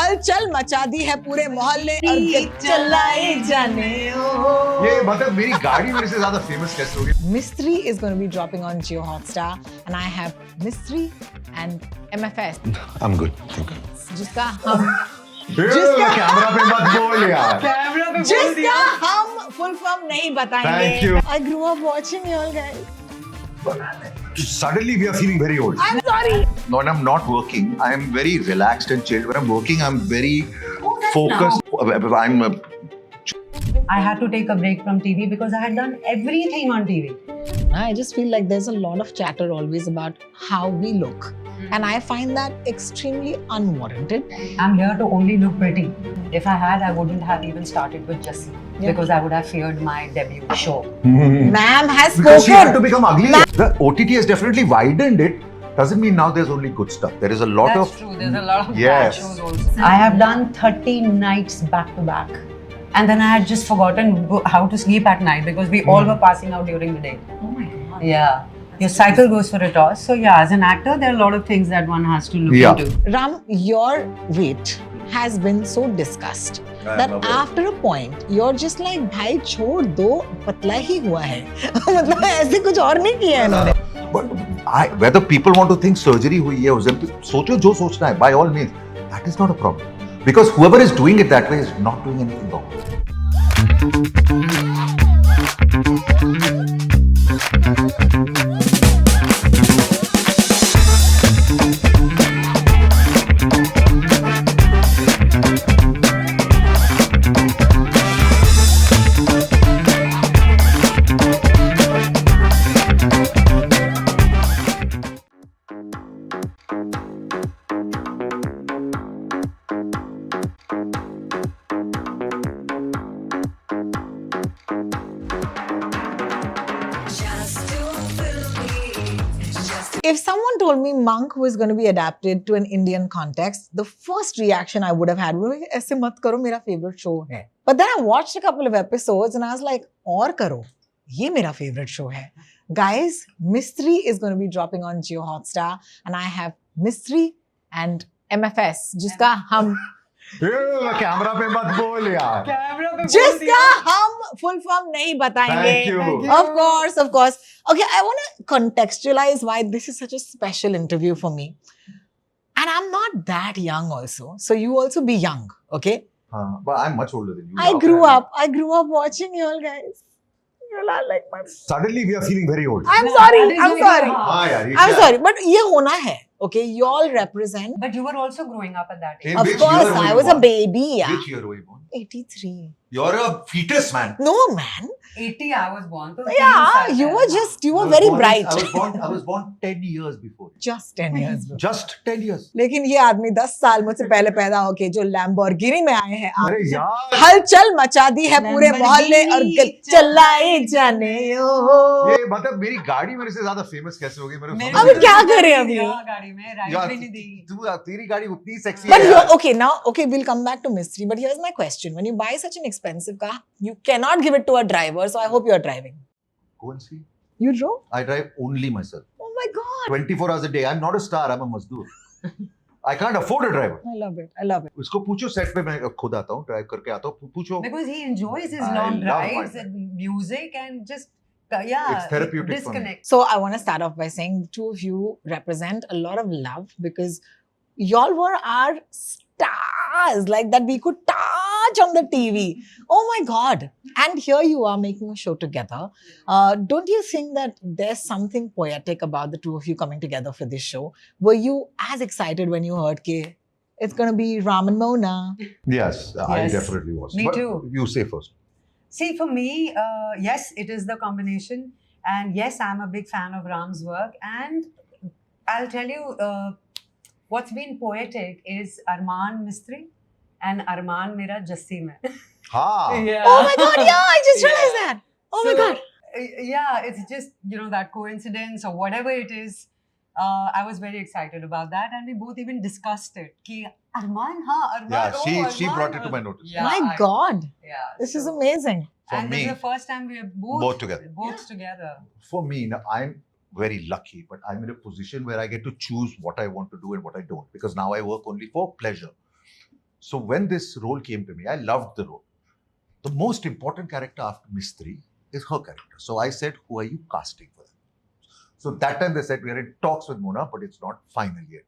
हलचल मचा दी है पूरे मोहल्ले और चलाए जाने ओ। ये मतलब मेरी गाड़ी मेरे से ज्यादा फेमस कैसे होगी? Mistry is going to be dropping on Jio Hotstar and I have Mistry and MFS I'm good, thank you. जिसका हम कैमरा पे मत बोल यार। जिसका हम फुल फॉर्म नहीं बताएंगे। Thank you. I grew up watching you all guys. Suddenly we are feeling very old. I'm sorry. When I'm not working, I'm very relaxed and chilled. When I'm working, I'm very focused. I had to take a break from TV because I had done everything on TV. I just feel like there's a lot of chatter always about how we look. And I find that extremely unwarranted. I'm here to only look pretty. If I had, I wouldn't have even started with Jassi because I would have feared my debut show. Ma'am has Because she had spoken. to become ugly. The OTT has definitely widened it. Doesn't mean now there's only good stuff. There is a lot That's of... true. There's a lot of Yes. bad shows also. I have done 30 nights back to back. And then I had just forgotten how to sleep at night because we all were passing out during the day. Oh my God. Yeah. Your cycle goes for a toss. So yeah, as an actor, there are a lot of things that one has to look Yeah. into. Ram, your weight has been so discussed that after a point you're just like भाई छोड़ दो पतला ही हुआ है मतलब ऐसे कुछ और नहीं किया है इन्होंने। But whether people want to think surgery हुई है Ozempic, सोचो जो सोचना है, by all means, that is not a problem. Because whoever is doing it that way is not doing anything wrong. If someone told me Monk was going to be adapted to an Indian context, the first reaction I would have had was ऐसे मत करो मेरा favorite show है. But then I watched a couple of episodes and I was like और करो ये मेरा favorite show है. Guys, Mistry is going to be dropping on Jio Hotstar and I have Mistry and MFS जिसका हम camera पे मत बोल यार। जिसका हम full form नहीं बताएंगे. Thank you. Of course, of course. Okay, I want to contextualize why this is such a special interview for me. And I'm not that young also. So you also be young, okay? But I'm much older than you. I grew up watching you all guys. You all are like my... Suddenly we are feeling very old. I'm sorry. हाँ यार, ये I'm क्या sorry. But ये होना है. Okay, you all represent. But you were also growing up at that age. In Of which course, year were I you was a born? baby. Yeah. Which year were you born? 83. You're a fetus, man. No, man. 80, I was born. So Yeah, you were very bright. I was born 10 years before. Just 10 years. bro. Just 10 years. लेकिन ये आदमी 10 साल मुझसे पहले पैदा होके जो Lamborghini में आए हैं अरे यार, हलचल मचा दी है पूरे मोहल्ले और चलाए जाने ओ। ये मतलब मेरी गाड़ी मेरे से ज्यादा फेमस कैसे होगी? मेरे मेरे अब क्या करें अभी? गाड़ी में राइड भी नहीं देगी. तेरी गाड़ी उतनी सेक्सी But है you यार। okay now? Okay, we'll come back to Mistry. But here's my question: when you buy such an expensive car, you cannot give it to a driver. So I hope you're driving. Go and see. You drove? I drive only myself. Oh my God! 24 hours a day. I'm not a star. I'm a mazdoor. I can't afford a driver. I love it. I love it. उसको पूछो set पे मैं खुद आता हूँ, drive करके आता हूँ, पूछो. Because he enjoys his I long love my drives and music and just It's therapeutic for me. disconnect. So I want to start off by saying the two of you represent a lot of love because y'all were our stars, like that we could touch on the TV. Oh my God. And here you are making a show together. Don't you think that there's something poetic about the two of you coming together for this show? Were you as excited when you heard K? It's going to be Ram and Mona. Yes, I Yes. definitely was. Me But too. You say first. See, for me, yes, it is the combination. And yes, I'm a big fan of Ram's work. And I'll tell you, what's been poetic is Arman Mistry and Arman Mera Jassi mein. हाँ. Yeah. Oh my God, yeah, I just realized that. Oh my So, God. Yeah, it's just, that coincidence or whatever it is. I was very excited about that. And we both even discussed it. Ki, Arman, Arman. Yeah, oh, she Arman, brought it to my notice. Yeah, My God. Yeah. This is so- amazing. For and this me, is the first time we are both together. Both together. For me, now, I'm very lucky, but I'm in a position where I get to choose what I want to do and what I don't, because now I work only for pleasure. So when this role came to me, I loved the role. The most important character after Mistry is her character. So I said, who are you casting for that? So that time they said, we are in talks with Mona, but it's not final yet.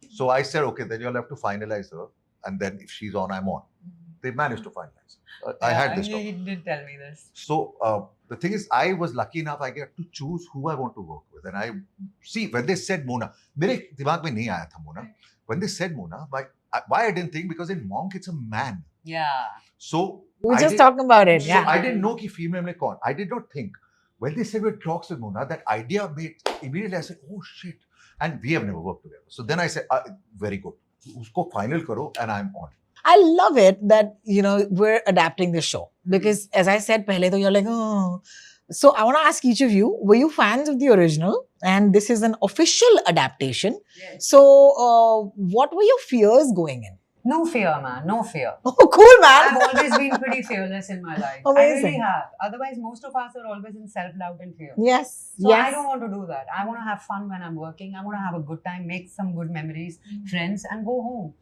So I said, okay, then you'll have to finalize her. And then if she's on, I'm on. They managed to finalize her. I had this talk. He did tell me this. So the thing is, I was lucky enough, I get to choose who I want to work with. And I see, when they said Mona, मेरे दिमाग में नहीं आया था Mona. When they said Mona, why I didn't think, because in Monk, it's a man. Yeah. So We were just talking about it. so Yeah. I didn't know कि female में कौन. I did not think. When they said we're talks with Mona, that idea made, immediately I said, oh shit. And we have never worked together. So then I said, very good. Usko final karo and I'm on. I love it that, we're adapting this show. Because as I said, pehle to you're like, oh. So I want to ask each of you, were you fans of the original? And this is an official adaptation. Yes. So what were your fears going in? No fear, man. No fear. Oh, cool, man. I've always been pretty fearless in my life. I Amazing. really have. Otherwise, most of us are always in self-doubt and fear. Yes. So yes. I don't want to do that. I want to have fun when I'm working. I want to have a good time, make some good memories, friends, and go home.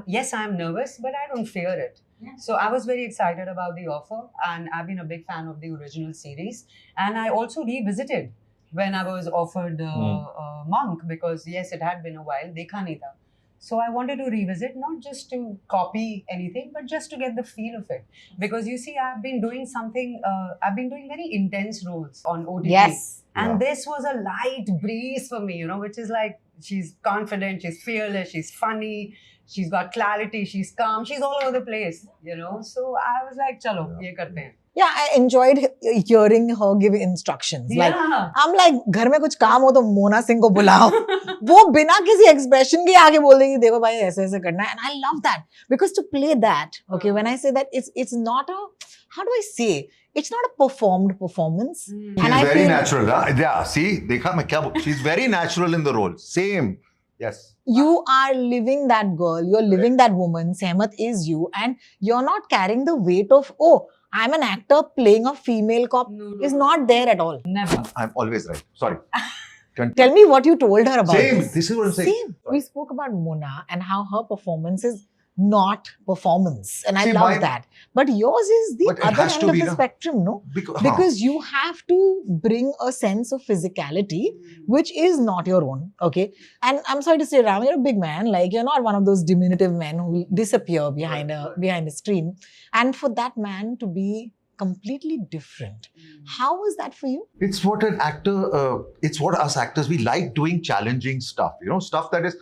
Yes, I'm nervous, but I don't fear it. Yeah. So I was very excited about the offer, and I've been a big fan of the original series. And I also revisited when I was offered Monk, because yes, it had been a while. Dekha nahi tha. So I wanted to revisit, not just to copy anything, but just to get the feel of it. Because you see, I've been doing very intense roles on OTT. Yes. And this was a light breeze for me, which is like, she's confident, she's fearless, she's funny, she's got clarity, she's calm, she's all over the place, So I was like, chalo, ye karte hain. Yeah, I enjoyed hearing her give instructions. Yeah. Like, I'm like, घर में कुछ काम हो तो मोना सिंह को बुलाओ. वो बिना किसी expression के आगे बोल देगी, देखो भाई ऐसे ऐसे करना है. And I love that. Because to play that, okay, when I say that, it's not a, how do I say? It's not a performed performance. She's very natural. Huh? Yeah, see, dekha main kya bol. She's very natural in the role. Same. Yes. You are living that girl. You're living that woman. Sehmat is you. And you're not carrying the weight of, oh, I'm an actor playing a female cop. No. Is not there at all. Never. I'm always right. Sorry. Tell me what you told her about Same. this. This is what I'm saying. Same. We spoke about Mona and how her performance is not performance. And I See, love that. But yours is the But it other has end to of be, the no? spectrum, no? Because you have to bring a sense of physicality, which is not your own, okay? And I'm sorry to say, Ram, you're a big man. Like, you're not one of those diminutive men who disappear behind a screen. And for that man to be completely different, how was that for you? It's what an actor, it's what us actors, we like doing challenging stuff, stuff that is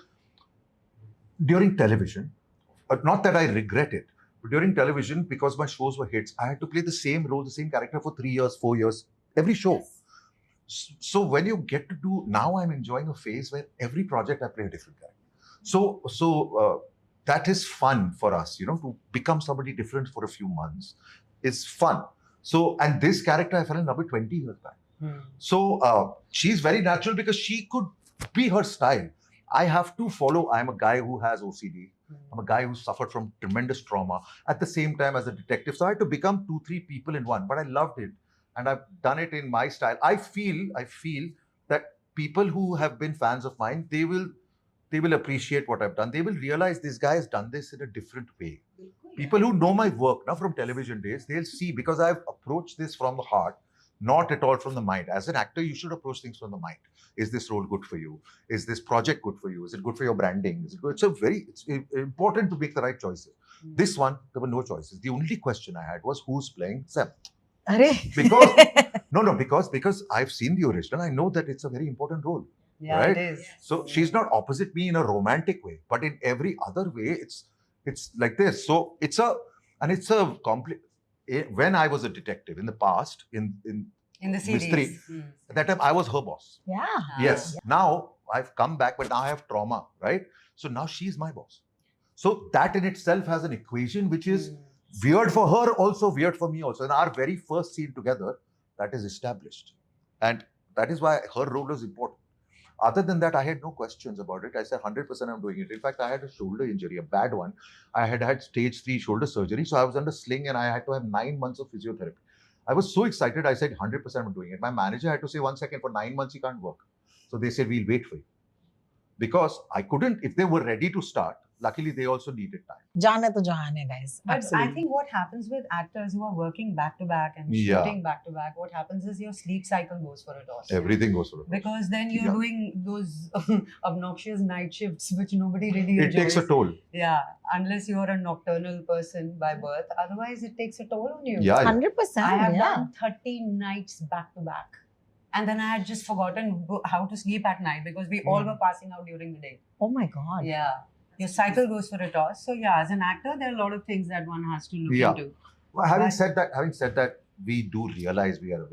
during television. Not that I regret it, but during television, because my shows were hits, I had to play the same role, the same character for 3 years, 4 years, every show. Yes. So when you get to do, now I'm enjoying a phase where every project I play a different character. So that is fun for us, to become somebody different for a few months. It's fun. So, and this character I fell in love with 20 years back. So she's very natural because she could be her style. I have to follow. I'm a guy who has OCD. I'm a guy who suffered from tremendous trauma at the same time as a detective. So I had to become 2-3 people in one, but I loved it. And I've done it in my style. I feel that people who have been fans of mine, they will appreciate what I've done. They will realize this guy has done this in a different way. People who know my work now from television days, they'll see, because I've approached this from the heart, not at all from the mind. As an actor, you should approach things from the mind. Is this role good for you? Is this project good for you? Is it good for your branding? Is it good? It's important to make the right choices. This one, there were no choices. The only question I had was, who's playing Sam? Because I've seen the original. I know that it's a very important role. Yeah, right? it is. So she's not opposite me in a romantic way, but in every other way, it's like this. So it's a complete. When I was a detective in the past, in the series, Mistry, at that time I was her boss. Yeah. Yes. Yeah. Now I've come back, but now I have trauma, right? So now she's my boss. So that in itself has an equation which is weird for her, also weird for me also. In our very first scene together, that is established, and that is why her role is important. Other than that, I had no questions about it. I said 100% I'm doing it. In fact, I had a shoulder injury, a bad one. I had stage 3 shoulder surgery. So I was under sling and I had to have 9 months of physiotherapy. I was so excited. I said 100% I'm doing it. My manager had to say, 1 second, for 9 months, he can't work. So they said, we'll wait for you. Because I couldn't, if they were ready to start, luckily they also needed time. Jaane to jahan hai, guys. But Absolutely. I think what happens with actors who are working back to back and Yeah. shooting back to back, what happens is your sleep cycle goes for a toss. Everything goes for a toss. Because then you're Yeah. doing those obnoxious night shifts which nobody really It enjoys. takes a toll. Yeah, unless you're a nocturnal person by birth. Otherwise, it takes a toll on you. Yeah, yeah. 100%. I have yeah. done 30 nights back to back. And then I had just forgotten how to sleep at night because we all were passing out during the day. Oh my God. Yeah. Your cycle goes for a toss. So yeah, as an actor, there are a lot of things that one has to look Yeah. into. Well, having But- said that, we do realize we are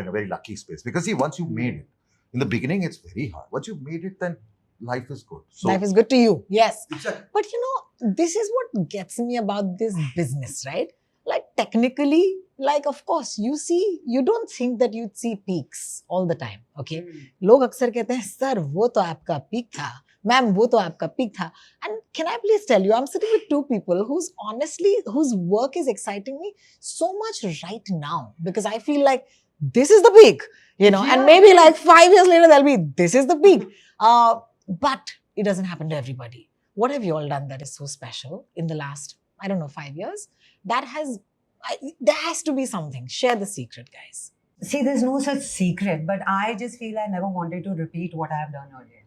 in a very lucky space because see, once you made it, in the beginning it's very hard. Once you've made it, then life is good. So Life is good to you. Yes. Exactly. But you know, this is what gets me about this business, right? Like technically, like of course, you don't think that you'd see peaks all the time, okay? लोग अक्सर कहते हैं, sir, वो तो आपका peak था. Ma'am, वो तो आपका peak था. And can I please tell you, I'm sitting with two people whose work is exciting me so much right now because I feel like this is the peak, you know, and Yeah. maybe like 5 years later, they'll be, this is the peak. But it doesn't happen to everybody. What have you all done that is so special in the last, I don't know, 5 years? There has to be something. Share the secret, guys. See, there's no such secret, but I just feel I never wanted to repeat what I have done earlier.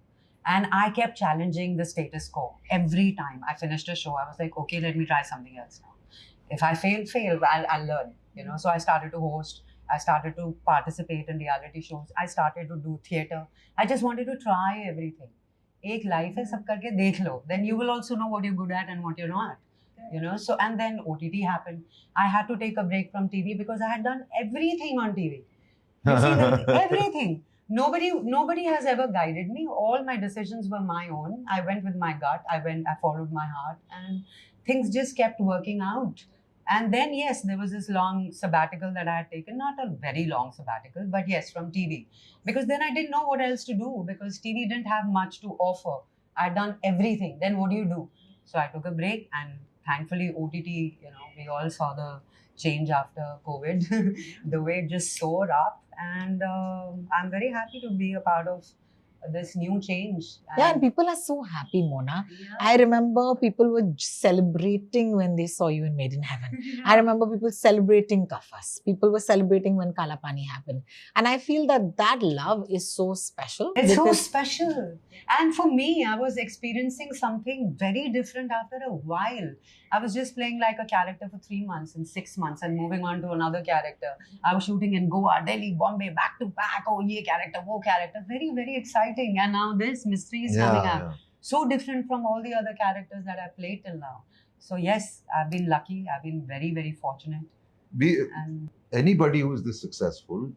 And I kept challenging the status quo. Every time I finished a show, I was like, okay, let me try something else now. If I fail, I'll learn, you know. So I started to host. I started to participate in reality shows. I started to do theatre. I just wanted to try everything. Ek life hai, sab karke dekh lo. Then you will also know what you're good at and what you're not. You know, so and then OTT happened. I had to take a break from TV because I had done everything on TV. You see, like, everything. Nobody has ever guided me. All my decisions were my own. I went with my gut. I followed my heart, and things just kept working out. And then yes, there was this long sabbatical that I had taken. Not a very long sabbatical, but yes, from TV. Because then I didn't know what else to do because TV didn't have much to offer. I'd done everything. Then what do? So I took a break, and thankfully OTT, you know, we all saw the change after COVID. The way it just soared up, and I'm very happy to be a part of this new change. Yeah, and people are so happy, Mona. Yeah. I remember people were celebrating when they saw you in Made in Heaven. I remember people celebrating Kafas. People were celebrating when Kala Pani happened. And I feel that love is so special. It's so because- special. And for me, I was experiencing something very different after a while. I was just playing like a character for 3 months and 6 months and moving on to another character. I was shooting in Goa, Delhi, Bombay, back to back. Oh, ye character, wo character. Very, very exciting. And now this Mistry is coming up. So different from all the other characters that I played till now. So yes, I've been lucky. I've been very, very fortunate. And Anybody who is this successful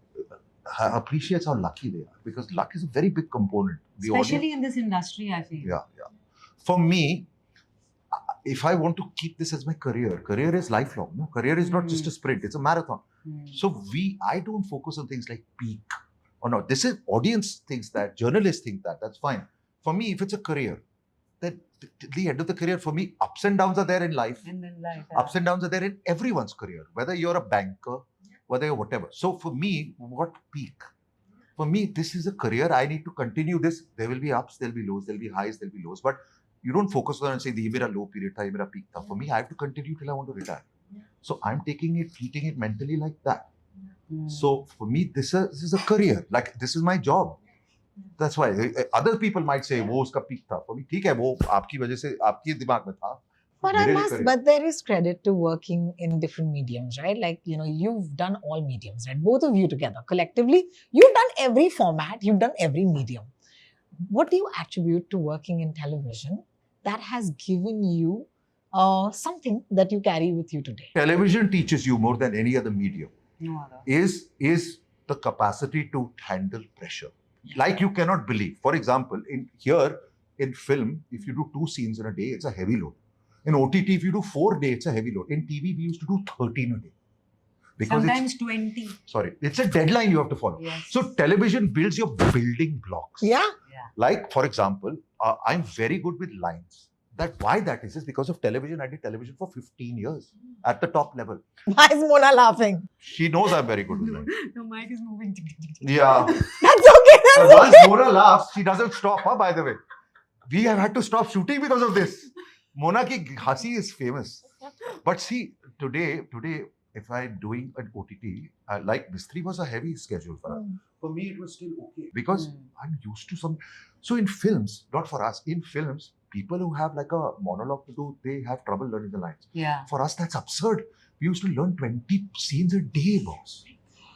appreciates how lucky they are because luck is a very big component. The especially audience- in this industry, I feel. Yeah. For me, if I want to keep this as my career is lifelong. No? Career is not just a sprint, it's a marathon. So I don't focus on things like peak or not. This is audience thinks that, journalists think that, that's fine. For me, if it's a career, then the end of the career, for me, ups and downs are there in life. And then life. Ups and downs are there in everyone's career, whether you're a banker, whether you're whatever. So for me, what peak? For me, this is a career. I need to continue this. There will be ups, there'll be lows, there'll be highs, there'll be lows. But you don't focus on and say, "Ye mera low period tha, ye mera peak tha." For me, I have to continue till I want to retire. So I'm treating it mentally like that. So for me, this is a career. Like this is my job. That's why other people might say, "वो उसका peak था." For me, ठीक है, वो आपकी वजह से आपके दिमाग में था. But there is credit to working in different mediums, right? Like, you know, you've done all mediums, right? Both of you together, collectively, you've done every format, you've done every medium. What do you attribute to working in television that has given you something that you carry with you today? Television teaches you more than any other medium. No other. Is the capacity to handle pressure. Like you cannot believe. For example, in film, if you do 2 scenes in a day, it's a heavy load. In OTT, if you do 4 days, it's a heavy load. In TV, we used to do 13 a day. Because Sometimes 20. it's a deadline you have to follow. Yes. So television builds your building blocks. Yeah. Like, for example, I'm very good with lines. Why that is because of television. I did television for 15 years at the top level. Why is Mona laughing? She knows I'm very good with lines. The mic is moving. Yeah. That's okay. And That's once okay. Mona laughs, she doesn't stop, by the way. We have had to stop shooting because of this. Mona ki hasi is famous. But see, today, if I'm doing an OTT, like Mistry was a heavy schedule for us. For me, it was still okay because I'm used to some. So in films, not for us, in films, people who have like a monologue to do, they have trouble learning the lines. Yeah. For us, that's absurd. We used to learn 20 scenes a day, boss.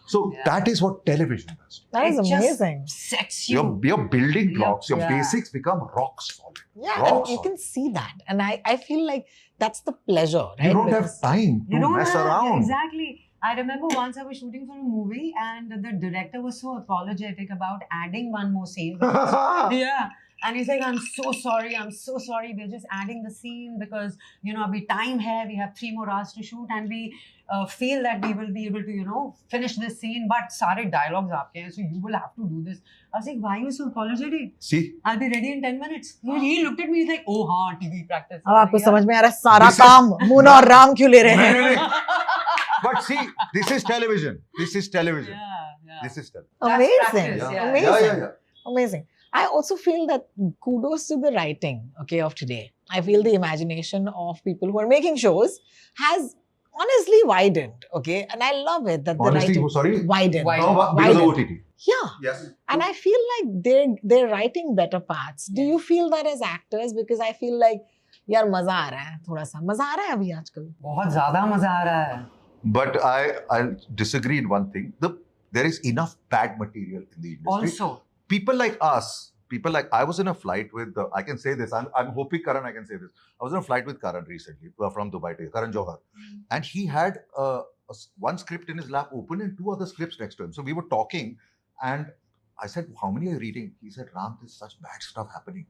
So that is what television does. That is It just amazing. sets you. Your building blocks, your Yeah. basics become rock solid. Yeah, Rock and you solid. can see that. And I feel like that's the pleasure, right? You don't have Because- time to You don't mess have, around. Exactly. I remember once I was shooting for a movie and the director was so apologetic about adding one more scene. Yeah. And he's like, I'm so sorry. We're just adding the scene because, abhi time hai. We have 3 more hours to shoot and we feel that we will be able to, finish this scene. But sare dialogues aapke hain, so you will have to do this. I was like, why are you so apologetic? See, I'll be ready in 10 minutes. He looked at me, he's like, oh, haan, TV practice. अब आपको Yeah. समझ में आ रहा है सारा This is- काम मोना और राम क्यों ले रहे हैं? but see, this is television. This is television. Yeah. This is television. That's Amazing, practice, yeah. amazing, amazing. I also feel that kudos to the writing, okay, of today. I feel the imagination of people who are making shows has honestly widened, okay, and I love it that the Honestly, writing sorry? widened. Widened. No, because of Widened. OTT. Yeah, Yes. and I feel like they're writing better parts. Do you feel that as actors? Because I feel like यार मजा आ रहा है थोड़ा सा मजा आ रहा है अभी आजकल बहुत ज़्यादा मजा आ रहा है. But I'll disagree in one thing. There is enough bad material in the industry. Also, People like us, I was in a flight with, I can say this, I'm hoping Karan, I can say this. I was in a flight with Karan recently from Dubai to Karan Johar. And he had one script in his lap open and 2 other scripts next to him. So we were talking and I said, how many are you reading? He said, Ram, there's such bad stuff happening.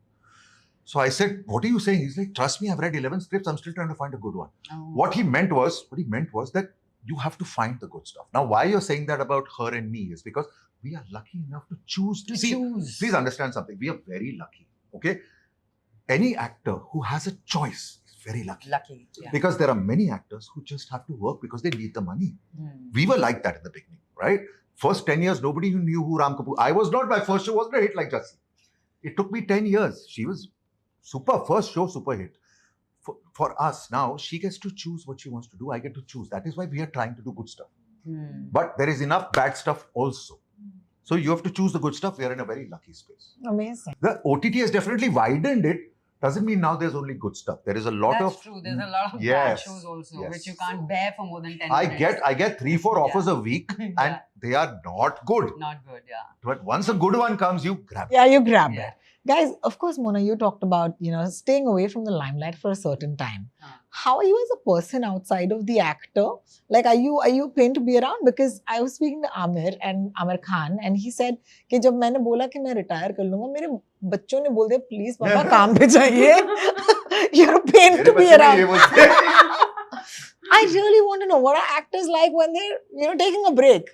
So I said, what are you saying? He's like, trust me, I've read 11 scripts. I'm still trying to find a good one. What he meant was that you have to find the good stuff. Now, why you're saying that about her and me is because we are lucky enough to choose. choose. Please understand something. We are very lucky. Okay. Any actor who has a choice is very lucky. Lucky. Yeah. Because there are many actors who just have to work because they need the money. Hmm. We were like that in the beginning, right? First 10 years, nobody knew who Ram Kapoor. I was not. My first show wasn't a hit like Jassi. It took me 10 years. She was super. First show, super hit. For us now, she gets to choose what she wants to do. I get to choose. That is why we are trying to do good stuff. Hmm. But there is enough bad stuff also. So you have to choose the good stuff. We are in a very lucky space. amazing The OTT has definitely widened it. Doesn't mean now there's only good stuff. There is a lot That's of. true. There's a lot of bad Yes, shows also, yes. which you can't bear for more than 10 I minutes. get 3-4 offers a week, Yeah. and they are not good. Not good, yeah. But once a good one comes, you grab it. yeah you grab Yeah. it guys of course Mona you talked about staying away from the limelight for a certain time how are you as a person outside of the actor like are you pained to be around because I was speaking to Amir Khan and he said कि जब मैंने बोला कि मैं retire कर लूंगा मेरे बच्चों ने बोल दिया प्लीज पापा काम पे जाइए you're pained to be around I really want to know what are actors like when they're taking a break.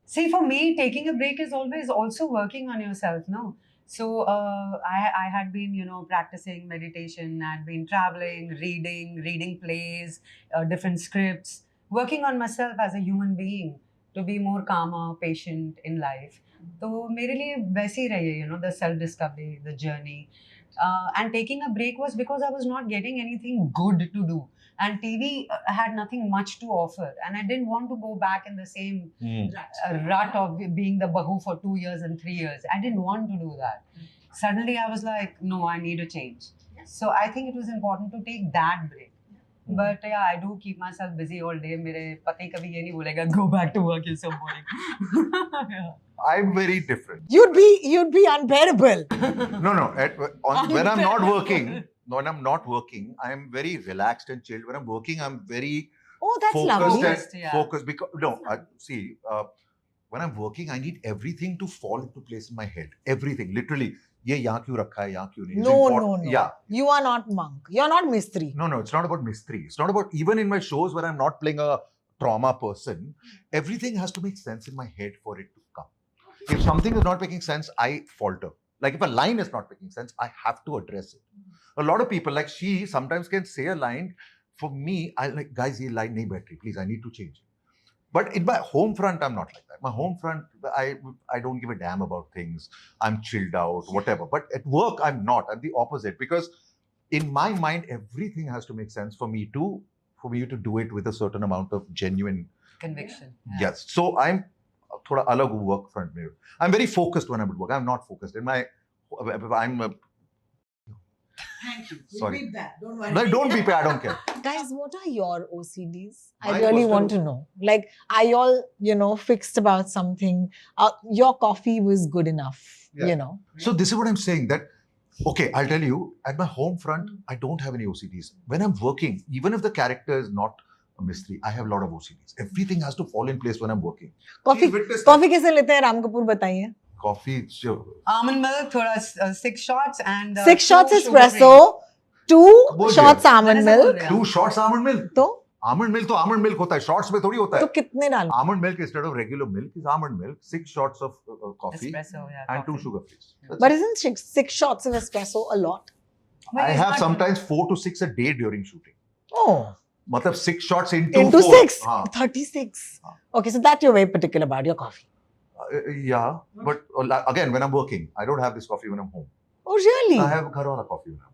See, for me, taking a break is always also working on yourself, no? So I had been, practicing meditation, I'd been traveling, reading plays, different scripts, working on myself as a human being to be more calmer, patient in life. So मेरे लिए वैसे ही रही है, the self-discovery, the journey. And taking a break was because I was not getting anything good to do. And TV had nothing much to offer. And I didn't want to go back in the same rut of being the bahu for 2 years and 3 years. I didn't want to do that. Suddenly I was like, no, I need a change. So I think it was important to take that break. But yeah, I do keep myself busy all day. मेरे पति कभी ये नहीं बोलेगा go back to work, you're so boring. Yeah. I'm very different. You'd be unbearable. No. When I'm not working, I'm very relaxed and chilled. When I'm working, I'm very Oh, that's focused lovely. and focused. Because when I'm working, I need everything to fall into place in my head. Everything, literally. ये यहाँ क्यों रखा है, यहाँ क्यों नहीं? It's No. important. Yeah. You are not monk. You're not Mistry. No, it's not about mystery. It's not about, even in my shows where I'm not playing a trauma person, everything has to make sense in my head for it to come. If something is not making sense, I falter. Like if a line is not making sense, I have to address it. A lot of people, like she, sometimes can say a line. For me, I like, guys, this line nahi baith rahi. Please, I need to change it. But in my home front, I'm not like that. My home front, I don't give a damn about things. I'm chilled out, whatever. But at work, I'm not. I'm the opposite because in my mind, everything has to make sense for me to do it with a certain amount of genuine Conviction. yes. So I'm thoda alag work front mein. I'm very focused when I'm at work. I'm not focused in my. I'm. Thank you. Sorry. Beep that. Don't worry. No, don't beep it. I don't care. Guys, what are your OCDs? I My really personal- want to know. Like, are y'all, fixed about something? Your coffee was good enough, Yeah. So this is what I'm saying that, okay, I'll tell you, at my home front, I don't have any OCDs. When I'm working, even if the character is not a mystery, I have a lot of OCDs. Everything has to fall in place when I'm working. Coffee, She's witnessed coffee कैसे लेते हैं राम कपूर बताइए? Coffee, sure. Almond milk, thoda 6 shots and 6 shots 2 sugar espresso, free. 2 बोल shots दिया। almond मैंने सब बोल milk. दिया। 2 shots almond milk. तो Almond milk होता है. Shots में थोड़ी होता तो है. कितने डाल? Almond milk instead of regular milk is almond milk. 6 shots of coffee Espresso, yeah. and 2 coffee. sugar frees. That's But it. isn't 6 shots of espresso a lot? But I it's have not- sometimes 4 to 6 a day during shooting. Oh, मतलब 6 shots into into 4. 6, हाँ. 36. हाँ. Okay, so that you're very particular about your coffee. Yeah, but again, when I'm working, I don't have this coffee when I'm home. Oh, really? I have घर वाला coffee when I'm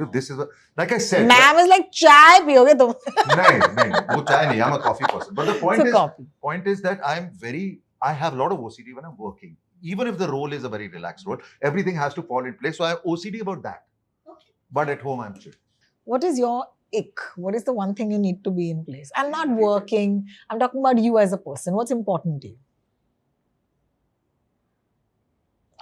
home. This is like I said. Ma'am is like, chai piyoge tum? नहीं, वो चाय नहीं. I'm a coffee person. But the So coffee. point is that I have a lot of OCD when I'm working. Even if the role is a very relaxed role, everything has to fall in place. So I have OCD about that. Okay. But at home, I'm chill. What is your ick? What is the one thing you need to be in place? I'm not working. I'm talking about you as a person. What's important to you?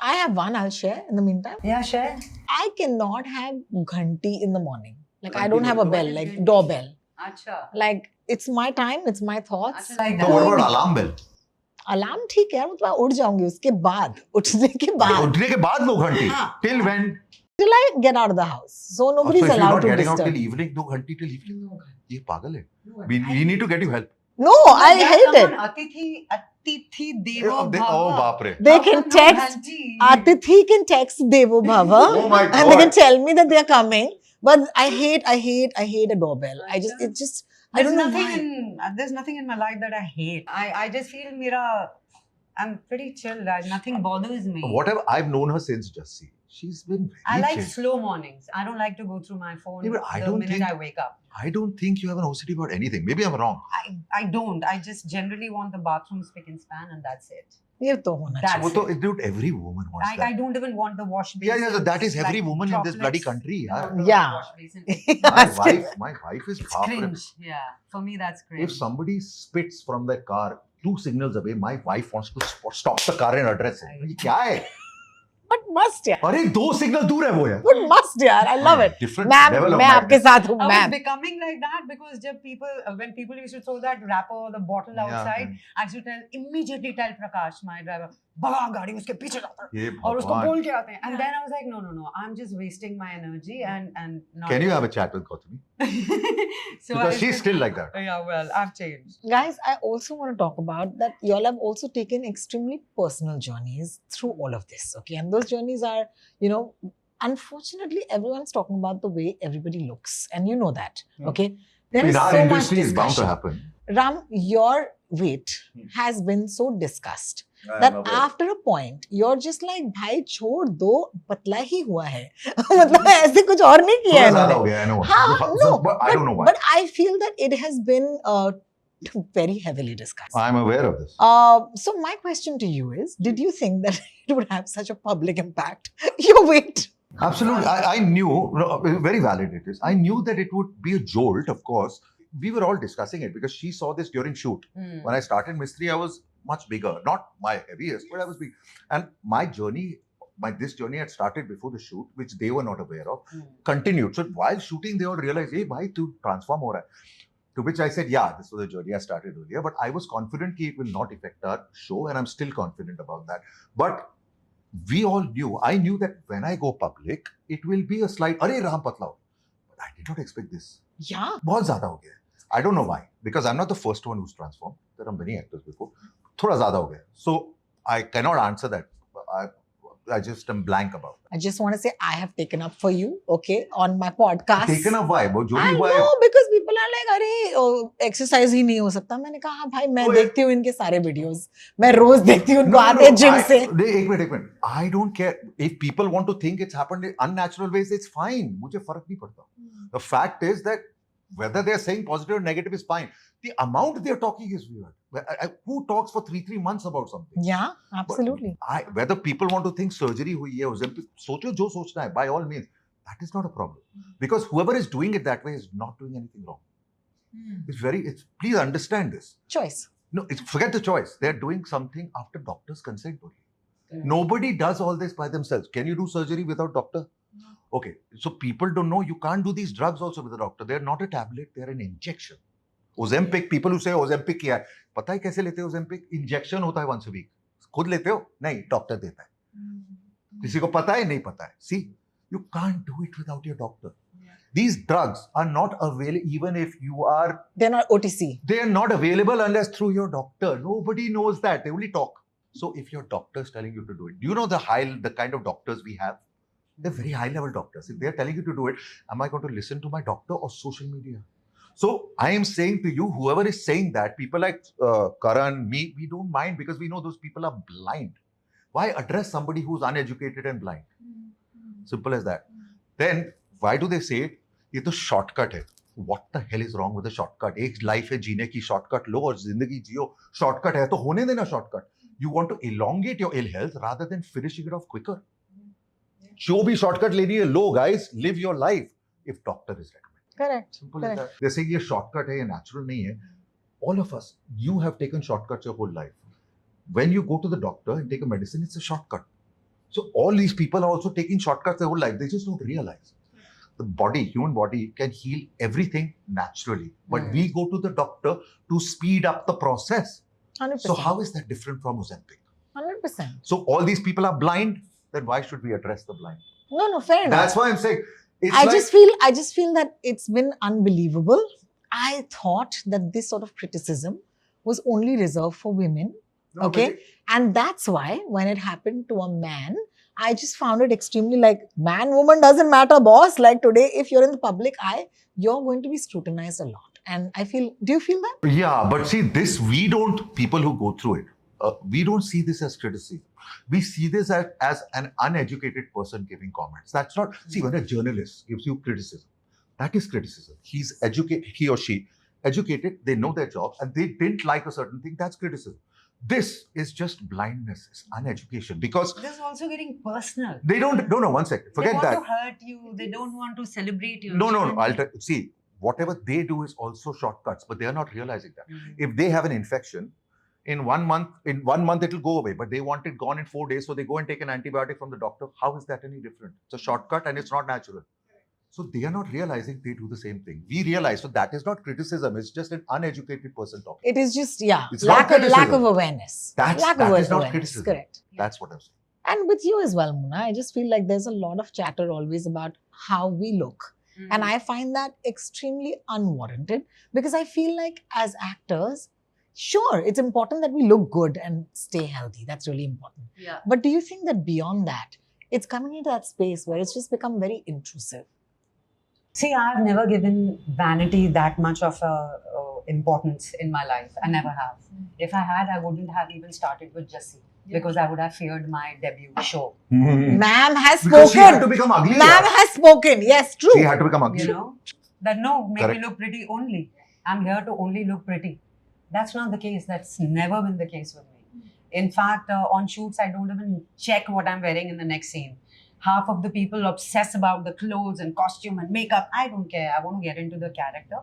I have one I'll share in the meantime. Yeah, share. I cannot have ghanti in the morning. Like, I Ghanti don't have a what bell, is like ghanti? doorbell. Acha. Like, it's my time, it's my thoughts. Acha, like So that. what about alarm bell? Alarm ठीक है यार, मतलब उठ जाऊंगी उसके बाद, उठने के बाद, उठने के बाद 2 घंटे. हाँ. Till when? till I get out of the house. So So nobody's if you're allowed not to getting out disturb. till evening, 2 घंटे till evening. ये पागल है. We need to get you help. No, I hate it. Atithi Devo Oh, Bhava. बाप रे. They can text, Atithi can text Devo Bhava Oh my God. and they can tell me that they're coming. But I hate a doorbell. I don't know why. There's nothing in my life that I hate. I just feel I'm pretty chill. Nothing bothers me. Whatever, I've known her since Jassi. She's been very I like chill. slow mornings. I don't like to go through my phone Yeah, but I the don't minute think- I wake up. I don't think you have an OCD about anything. Maybe I'm wrong. I don't. I just generally want the bathroom spick and span and that's it. ये तो होना That's चाहिए. वो तो, dude, every woman wants I that. don't even want the wash Yeah, basin. so that is every woman in this bloody droplets. country. No, Yeah. no, Yeah. wash basin. My wife is It's baap re. cringe. Yeah. For me, that's cringe. If somebody spits from their car 2 signals away, my wife wants to stop the car and address it. ये क्या है? But must यार. अरे 2 signal दूर है वो यार. But must यार. I love it. Different Ma'am, level of मैं आपके madness. साथ हूँ, I was ma'am. becoming like that because when people used to throw that wrapper or the bottle outside, I used to immediately tell Prakash, my driver, भगा गाड़ी उसके पीछे जाता है ये और उसको भगवान. बोल के आते हैं. And then I was like, no, I'm just wasting my energy and not. Can you have a chat with Gautami? So Because I she's said- still like that. Yeah, well, I've changed. Guys, I also want to talk about that y'all have also taken extremely personal journeys through all of this, okay? And those journeys are, unfortunately, everyone's talking about the way everybody looks. And you know that, okay? There In is our so much industry, it's bound to discussion. happen. Ram, your weight has been so discussed that after a point, you're just like, भाई छोड़ दो, पतला ही हुआ है. मतलब ऐसे कुछ और नहीं किया थोड़ा है ज़्यादा इन्होंने. हो गया, I know. हाँ, no, But I don't know why. But I feel that it has been very heavily discussed. I'm aware of this. So my question to you is, did you think that it would have such a public impact? Your weight. Absolutely. I knew, very valid it is. I knew that it would be a jolt, of course. We were all discussing it because she saw this during shoot. When I started Mistry, I was much bigger. Not my heaviest, but I was big. And this journey had started before the shoot, which they were not aware of, continued. So while shooting, they all realized, hey, bhai, tu transform ho raha hai. To which I said, yeah, this was a journey I started earlier. But I was confident that it will not affect our show. And I'm still confident about that. But we all knew, I knew that when I go public, it will be a slight, arey Ram patla ho. But I did not expect this. Yeah. बहुत ज़्यादा हो गया. I don't know why. Because I'm not the first one who's transformed. There are many actors before. थोड़ा ज़्यादा हो गया. So I cannot answer that. I just am blank about that. I just want to say I have taken up for you, okay, on my podcast. Taken up why? वो जो I भी हुआ know है. because people are like, अरे exercise ही नहीं हो सकता. मैंने कहा हाँ भाई मैं Oh, देखती हूँ इनके सारे वीडियोस. मैं रोज देखती हूँ उनको No, no, आते हैं no. जिम से. एक minute. I don't care if people want to think it's happened in unnatural ways. It's fine. मुझे फर्क नहीं पड़ता. The fact is that whether they're saying positive or negative is fine. The amount they're talking is weird. Who talks for 3 months about something? Yeah, absolutely. Whether people want to think surgery हुई है, Ozempic, सोचो जो सोचना है, by all means, that is not a problem. Because whoever is doing it that way is not doing anything wrong. Please understand this. Choice. No, forget the choice. They're doing something after doctor's consent only. Nobody does all this by themselves. Can you do surgery without doctor? No. Okay, so people don't know you can't do these drugs also with a doctor. They're not a tablet, they're an injection. Ozempic, people who say Ozempic किया है, पता है कैसे लेते हैं Ozempic? Injection होता है once a week. खुद लेते हो? नहीं, डॉक्टर देता है. किसी को पता है? नहीं पता है. See, you can't do it without your doctor. These drugs are not available even if you are... They're not OTC. They are not available unless through your doctor. Nobody knows that. They only talk. So if your doctor is telling you to do it, do you know the kind of doctors we have? They're very high level doctors. If they're telling you to do it, am I going to listen to my doctor or social media? So I am saying to you, whoever is saying that, people like Karan, me, we don't mind because we know those people are blind. Why address somebody who's uneducated and blind? Simple as that. Then why do they say it? ये तो shortcut है. What the hell is wrong with a shortcut? एक life है जीने की shortcut लो और जिंदगी जियो. Shortcut है तो होने देना shortcut. You want to elongate your ill health rather than finishing it off quicker. जो भी shortcut लेनी है लो guys, live your life if doctor is recommending. Correct. Simple as that. They say ये shortcut है ये natural नहीं है. All of us, you have taken shortcuts your whole life. When you go to the doctor and take a medicine, it's a shortcut. So all these people are also taking shortcuts their whole life. They just don't realize. The body, human body can heal everything naturally. But we go to the doctor to speed up the process. 100%. So how is that different from Ozempic? 100%. So all these people are blind, then why should we address the blind? No, fair enough. That's why I'm saying. I just feel that it's been unbelievable. I thought that this sort of criticism was only reserved for women. No, okay. And that's why when it happened to a man, I just found it extremely like man, woman doesn't matter, boss. Like today, if you're in the public eye, you're going to be scrutinized a lot. And I feel, do you feel that? Yeah, but see, people who go through it, we don't see this as criticism. We see this as an uneducated person giving comments. That's not, see, when a journalist gives you criticism, that is criticism. He's educated, he or she, educated, they know their job, and they didn't like a certain thing, that's criticism. This is just blindness, it's uneducation. Because this is also getting personal. They don't, no, one second, forget that. They want to hurt you, they don't want to celebrate you. No, see, whatever they do is also shortcuts, but they are not realizing that. If they have an infection, in 1 month it will go away, but they want it gone in 4 days, so they go and take an antibiotic from the doctor. How is that any different? It's a shortcut and it's not natural. So they are not realizing they do the same thing. We realize, so that is not criticism, it's just an uneducated person talking. It is just, yeah, It's lack not of awareness. That is not criticism. Correct. That's what I'm saying. And with you as well, Muna, I just feel like there's a lot of chatter always about how we look. And I find that extremely unwarranted because I feel like as actors, sure, it's important that we look good and stay healthy. That's really important. Yeah. But do you think that beyond that, it's coming into that space where it's just become very intrusive? See, I've never given vanity that much of importance in my life. I never have. If I had, I wouldn't have even started with Jassi because I would have feared my debut show. Ma'am has Because spoken. she had to become ugly. Ma'am has spoken. Yes, true. She had to become ugly. You know, that no, make Correct. me look pretty only. I'm here to only look pretty. That's not the case. That's never been the case with me. In fact, on shoots, I don't even check what I'm wearing in the next scene. Half of the people obsess about the clothes and costume and makeup. I don't care. I want to get into the character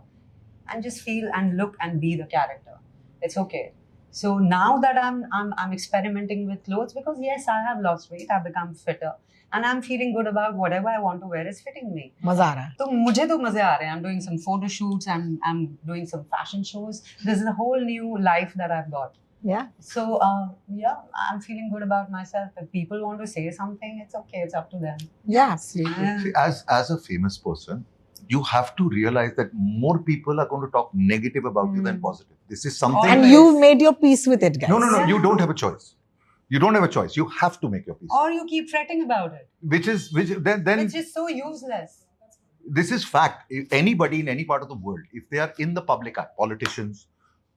and just feel and look and be the character. It's okay. So now that I'm experimenting with clothes because yes, I have lost weight. I've become fitter. And I'm feeling good about whatever I want to wear is fitting me. Maza aa raha hai. So मुझे तो मजे आ रहे हैं. I'm doing some photo shoots. I'm doing some fashion shows. This is a whole new life that I've got. Yeah. So yeah, I'm feeling good about myself. If people want to say something, it's okay. It's up to them. Yeah, absolutely. See, as a famous person, you have to realize that more people are going to talk negative about you than positive. This is something. And you've made your peace with it, guys. No. Yeah. You don't have a choice. You don't have a choice. You have to make your peace. Or you keep fretting about it, Which is which is so useless. this is fact. If anybody in any part of the world, if they are in the public eye, politicians,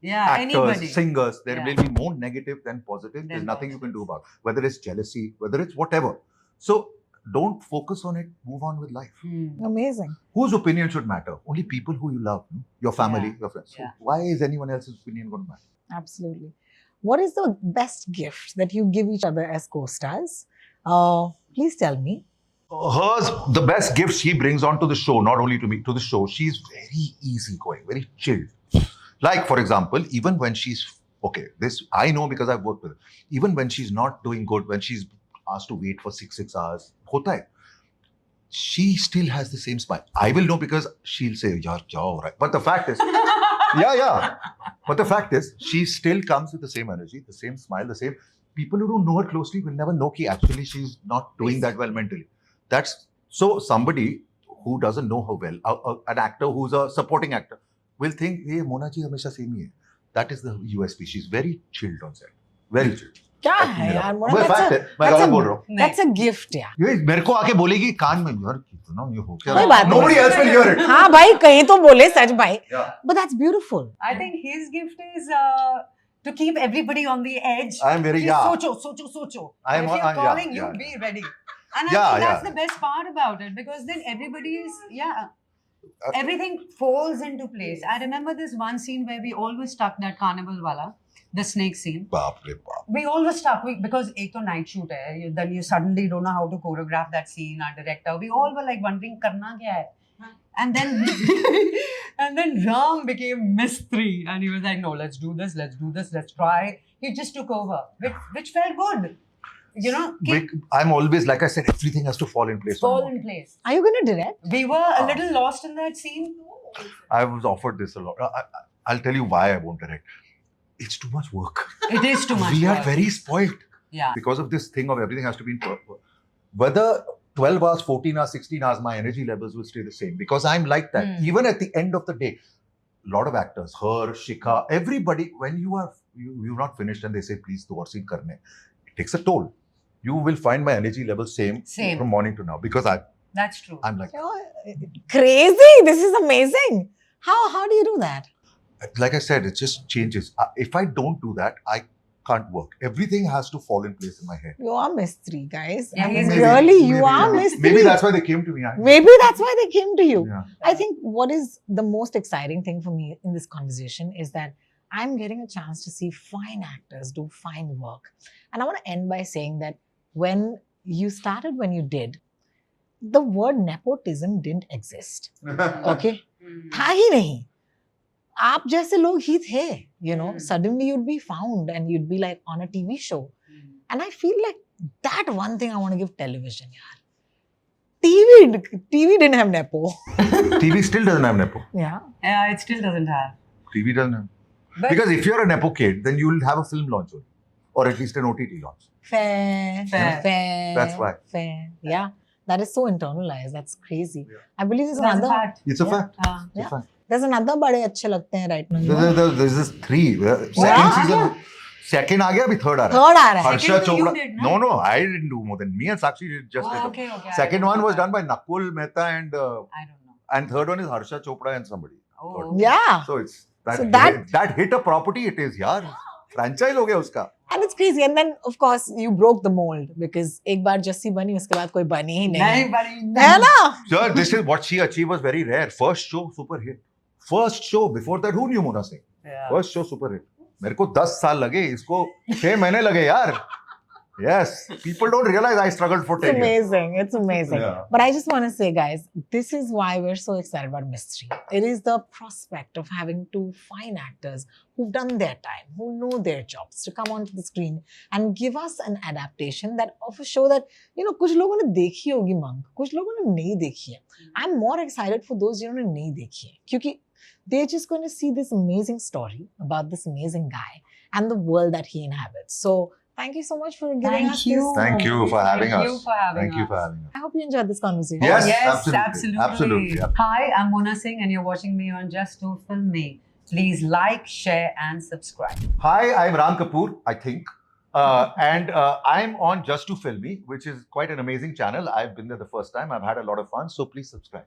Yeah, actors, anybody. singers, there Yeah. will be more negative than positive. There's Than nothing you can do positive. about it. Whether it's jealousy, whether it's whatever. So don't focus on it. Move on with life. Amazing. Whose opinion should matter? Only people who you love, no? Your family, Yeah. your friends. So Yeah. why is anyone else's opinion going to matter? Absolutely. What is the best gift that you give each other as co-stars? Please tell me. Hers, the best gift she brings on to the show, not only to me, to the show, she's very easygoing, very chilled. Like, for example, even when she's, okay, this I know because I've worked with her. Even when she's not doing good, when she's asked to wait for six hours, hota hai, she still has the same smile. I will know because she'll say, yaar, kya ho raha hai? But the fact is, yeah. But the fact is, she still comes with the same energy, the same smile, the same. People who don't know her closely will never know that actually she's not doing that well mentally. That's so somebody who doesn't know her well, an actor who's a supporting actor, will think, hey, Mona ji hamesha same hi hai. That is the USP. She's very chilled on set. Very chilled. क्या That's है मेरा- यार वो Mona, fact है, मैं गलत बोल रहा हूँ। that's a gift यार. ये मेरे को आके बोलेगी कान में यार कितना ये हो क्या कोई बात नहीं. Nobody else will hear it. हाँ भाई कहीं तो बोले सच भाई. Yeah. But that's beautiful. I think his gift is to keep everybody on the edge. I'm very Ki yeah. Socho. I'm if you're yeah, calling, yeah. you be ready. And I Yeah, think that's yeah. the best part about it because then everybody is everything falls into place. I remember this one scene where we always stuck that carnival wala, the snake scene. बाप रे बाप. We always stuck because एक तो night shoot है, then you suddenly don't know how to choreograph that scene. Our director, we all were like wondering करना क्या है. And then Ram became Mistry and he was like, no, let's do this, let's try. He just took over, which felt good. You know, I'm always, like I said, everything has to fall in place. fall in place. Are you going to direct? We were a little lost in that scene. I was offered this a lot. I'll tell you why I won't direct. It's too much work. It is too much We are work. very spoiled. Yeah. Because of this thing of everything has to be in purpose. Whether 12 hours, 14 hours, 16 hours, my energy levels will stay the same because I'm like that. Even at the end of the day, a lot of actors, her, Shikha, everybody, when you're not finished and they say, please, do scene karne, it takes a toll. You will find my energy level same from morning to now because That's true. I'm like, Crazy. This is amazing. How do you do that? like I said, it just changes. If I don't do that, I can't work. Everything has to fall in place in my head. You are Mistry, guys. Yeah, I mean, he's really, you maybe, are maybe. Mistry. Maybe that's why they came to me. Maybe that's why they came to you. Yeah. I think what is the most exciting thing for me in this conversation is that I'm getting a chance to see fine actors do fine work. And I want to end by saying that when you started when you did, the word nepotism didn't exist. Okay? था ही नहीं. आप जैसे लोग ही थे, you know. Suddenly you'd be found and you'd be like on a TV show. And I feel like that one thing I want to give television, yaar. TV didn't have nepo. TV still doesn't have Nepo. Yeah. Yeah, it still doesn't have. TV doesn't have. But Because if you're a Nepo kid, then you'll have a film launch only. Or at least an OTT launch. Fair. That's why. Fair. Yeah. That is so internalized. That's crazy. Yeah. I believe there's that's a another. fact. It's a Yeah. fact. Uh, It's a Yeah. fact. There's another बड़े अच्छे लगते हैं right now. you know? There's this 3. Second Yeah. season. Second आ गया, अभी third आ रहा है. Third आ रहा है. Harsha Second you Chopra. did, no? No, I didn't do more than me and Sakshi did just. Oh, did. okay. Second one was done by Nakul Mehta I don't know. and third one is Harsha Chopra and somebody. Oh. Yeah. So it's So that- that hit a property. It is यार. Franchise हो गया उसका. And it's crazy. And then, of course, you broke the mold because एक बार जस्सी बनी, उसके बाद कोई बनी ही नहीं. नहीं, buddy. है ना? Sir, this is what she achieved was very rare. First show, super hit. First show, before that, who knew Mona Singh? Yeah. First show, super hit. मेरे को 10 साल लगे, इसको 6 महीने लगे यार. Yes, people don't realize I struggled for It's 10 years. amazing. It's amazing. Yeah. But I just want to say, guys, this is why we're so excited about Mistry. It is the prospect of having two fine actors who've done their time, who know their jobs, to come onto the screen and give us an adaptation that of a show that, you know, कुछ लोगों ने देखी होगी Monk, कुछ लोगों ने नहीं देखी है. I'm more excited for those जिन्होंने नहीं देखी है, क्योंकि they're just going to see this amazing story about this amazing guy and the world that he inhabits. So thank you so much for giving Thank us you. this. Thank you for having Thank us. you for having Thank you us. for having us. I hope you enjoyed this conversation. Yes, Yes, absolutely. Absolutely. Hi, I'm Mona Singh and you're watching me on Just Too Filmy. Please like, share and subscribe. Hi, I'm Ram Kapoor, I think. And I'm on Just Too Filmy, which is quite an amazing channel. I've been there the first time. I've had a lot of fun. So please subscribe.